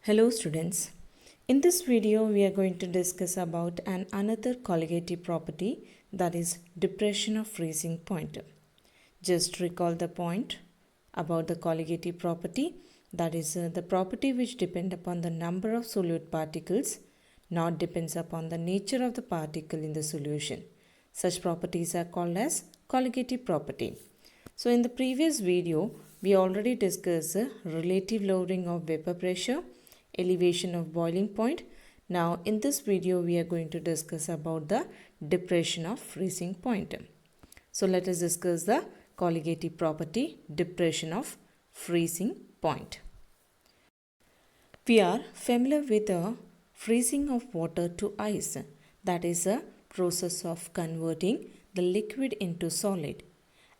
Hello students. In this video we are going to discuss about another colligative property, that is depression of freezing point. Just recall the point about the colligative property, that is the property which depends upon the number of solute particles, not depends upon the nature of the particle in the solution. Such properties are called as colligative property. So in the previous video we already discussed relative lowering of vapor pressure, elevation of boiling point. Now in this video we are going to discuss about the depression of freezing point. So let us discuss the colligative property, depression of freezing point. We are familiar with the freezing of water to ice. That is a process of converting the liquid into solid.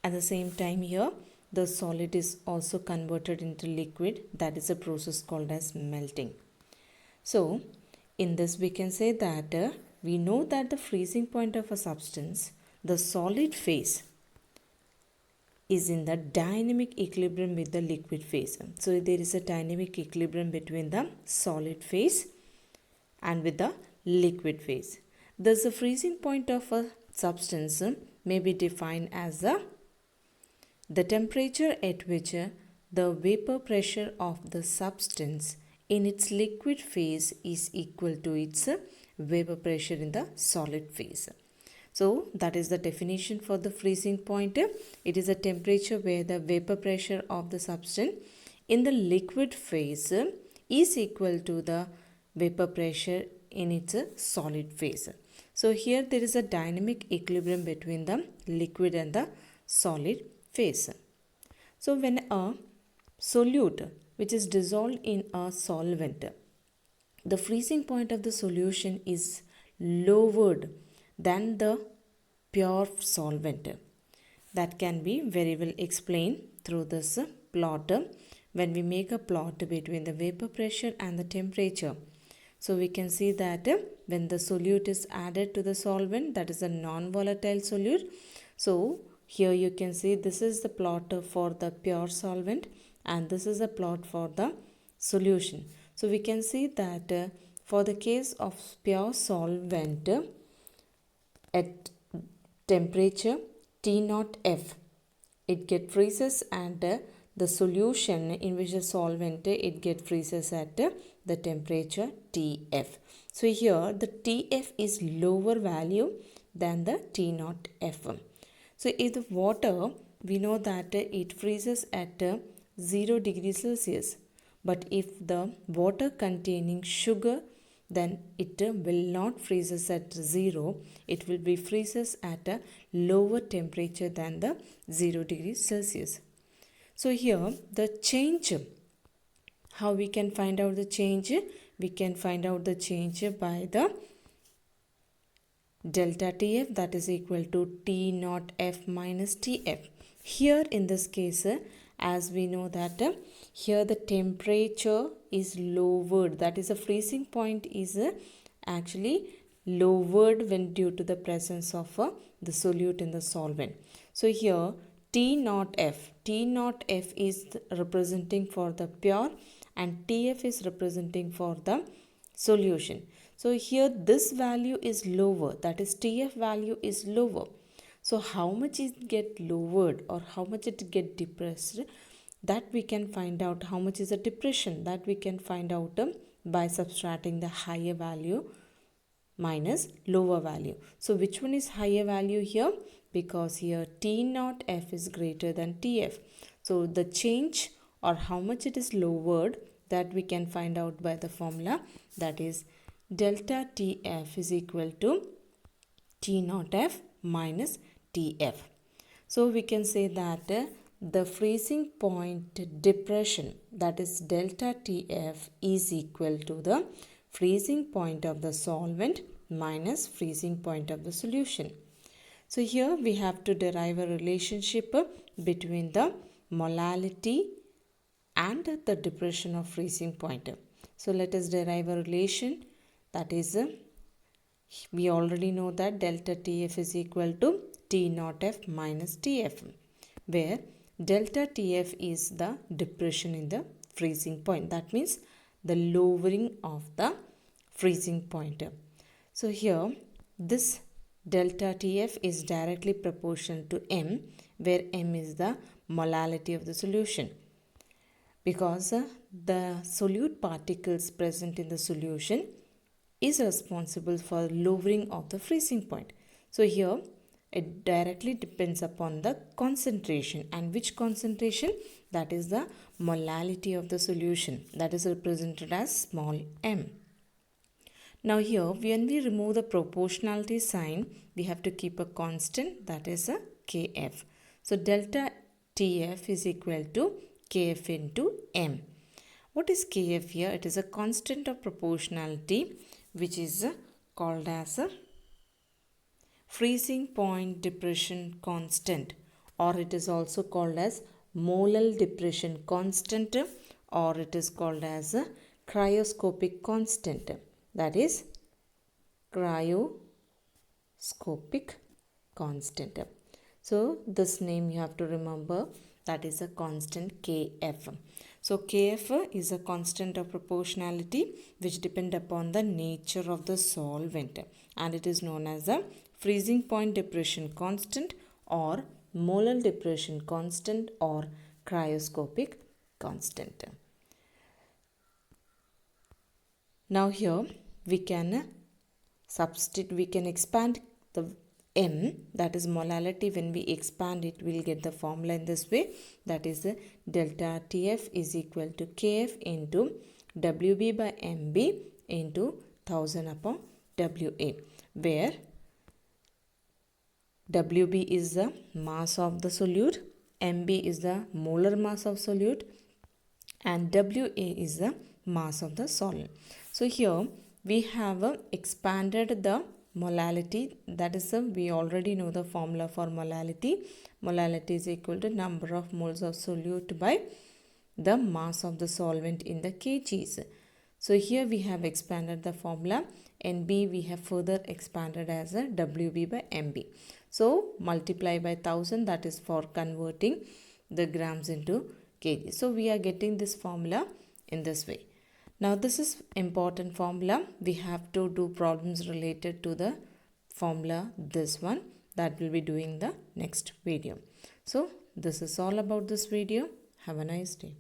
At the same time here, the solid is also converted into liquid. That is a process called as melting. So in this we can say that we know that the freezing point of a substance, the solid phase, is in the dynamic equilibrium with the liquid phase. So there is a dynamic equilibrium between the solid phase and with the liquid phase. Thus the freezing point of a substance may be defined as the temperature at which the vapor pressure of the substance in its liquid phase is equal to its vapor pressure in the solid phase. So that is the definition for the freezing point. It is a temperature where the vapor pressure of the substance in the liquid phase is equal to the vapor pressure in its solid phase. So here there is a dynamic equilibrium between the liquid and the solid phase. So when a solute which is dissolved in a solvent, the freezing point of the solution is lowered than the pure solvent. That can be very well explained through this plot. When we make a plot between the vapor pressure and the temperature, so we can see that when the solute is added to the solvent, that is a non-volatile solute. So here you can see this is the plot for the pure solvent and this is a plot for the solution. So we can see that for the case of pure solvent at temperature T0F, it get freezes and the solution in which the solvent it get freezes at the temperature TF. So here the TF is lower value than the T0F. So if the water, we know that it freezes at 0 degrees Celsius. But if the water containing sugar, then it will not freezes at 0. It will be freezes at a lower temperature than the 0 degrees Celsius. So here the change, how we can find out the change? We can find out the change by the delta TF, that is equal to T naught F minus TF. Here in this case, as we know that here the temperature is lowered, that is the freezing point is actually lowered when due to the presence of the solute in the solvent. So here T naught F is representing for the pure and TF is representing for the solution. So here this value is lower, that is TF value is lower. So how much it get lowered or how much it get depressed, that we can find out. How much is the depression, that we can find out by subtracting the higher value minus lower value. So which one is higher value here? Because here T naught F is greater than TF. So the change or how much it is lowered, that we can find out by the formula, that is delta TF is equal to T naught F minus TF. So we can say that the freezing point depression, that is delta TF, is equal to the freezing point of the solvent minus freezing point of the solution. So here we have to derive a relationship between the molality and the depression of freezing point. So let us derive a relation, that is we already know that delta TF is equal to T naught F minus TF, where delta TF is the depression in the freezing point. That means the lowering of the freezing point. So here this delta TF is directly proportional to M, where M is the molality of the solution, because the solute particles present in the solution is responsible for lowering of the freezing point. So here it directly depends upon the concentration, and which concentration? That is the molality of the solution, that is represented as small m. Now here when we remove the proportionality sign, we have to keep a constant, that is a Kf. So delta Tf is equal to Kf into m. What is Kf here? It is a constant of proportionality which is called as a freezing point depression constant, or it is also called as molal depression constant, or it is called as a cryoscopic constant, that is cryoscopic constant. So this name you have to remember, that is a constant Kf. So Kf is a constant of proportionality which depend upon the nature of the solvent, and it is known as a freezing point depression constant or molal depression constant or cryoscopic constant. Now here we can expand the M, that is molality. When we expand it, we will get the formula in this way, that is delta Tf is equal to Kf into Wb by Mb into 1000 upon Wa, where Wb is the mass of the solute, Mb is the molar mass of solute, and Wa is the mass of the solvent. So here we have expanded the molality, that is we already know the formula for molality. Molality is equal to number of moles of solute by the mass of the solvent in the kgs. So here we have expanded the formula. Nb we have further expanded as a Wb by Mb. So multiply by 1000, that is for converting the grams into kg. So we are getting this formula in this way. Now this is important formula. We have to do problems related to the formula, this one, that will be doing the next video. So this is all about this video. Have a nice day.